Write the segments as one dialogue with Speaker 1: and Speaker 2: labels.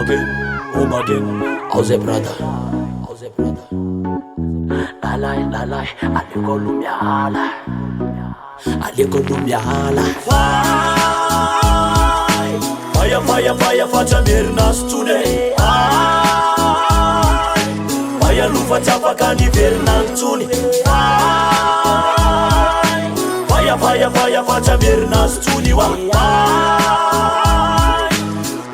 Speaker 1: home again. How's it, brother? Lalai, aliko lumiala. Fire, facha mirna stune. Fire lufa chapa kani verna stune. Fire, facha mirna stune wa.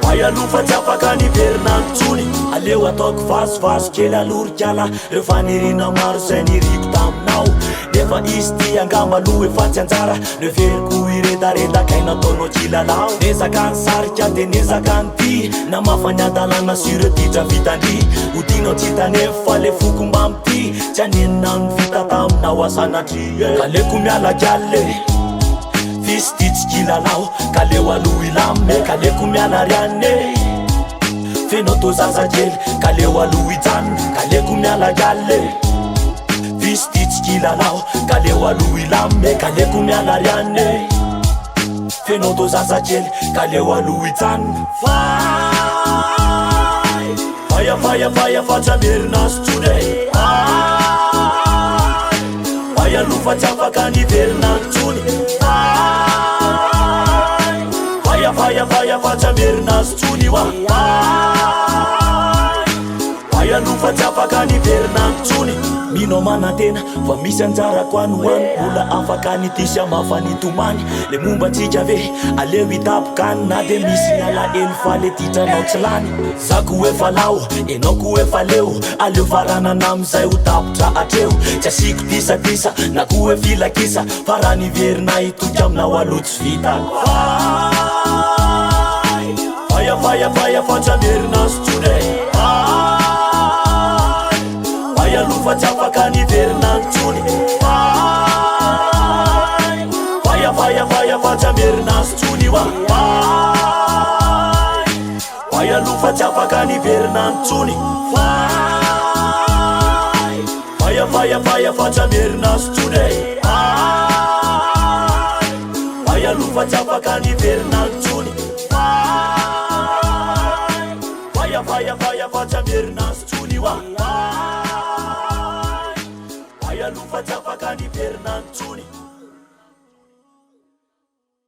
Speaker 1: Fire lufa chapa kani verna stune. Alewa tok fast kela lur kala. Refanirina marseni rik tamnau. Nefa isti angamba lue fatsy anjara. Neveriko ireda kaina tono kilalao. Nezaka sarika de nezaka ty. Na mafany adalana sure titra vitandry. Odino tsita nefa le foko mbamty. Tsy anenina ny vita taminao asanatry. Kaleko miala galle fisy ty tsy kilalao. Kaleo aloha ilame kaleko miala riane. Fenao to zaza kely kaleo aloha ijanona. Kaleko miala galle fisy ty tsy kilalao. Kaleo aloha ilame kaleko miala riane. Fenao to zaza kely kaleo aloha ijanona. Fire, facha mirna stune. Fire lufa chapa kani verna stune. Fire, facha mirna stune wa. Fire lufa chapa kani verna stune. Mino mana tena fa misy anjarako anoany. Ola afaka nitisy amafany tomany. Le momba tsika ve aleo itapokany. Na de misy alahelo fa le titranao tsy lany. Zako efa lao enao ko efa leo. Aleo varanana amizay ho tapotra atreo. Tsy asiko tisatisa na ko hoe filakisa. Fa raha niverina itoky aminao aloha tsy vita. Fire, facha mirna stune. Fire lufa chapa kani verna stune. Fire, facha mirna stune wa. Fire lufa chapa kani verna stune. Fire, facha mirna stune. Fire lufa chapa kani verna stune. Fire, facha mirna stune wa. Fire lufa chapa kani verna stune.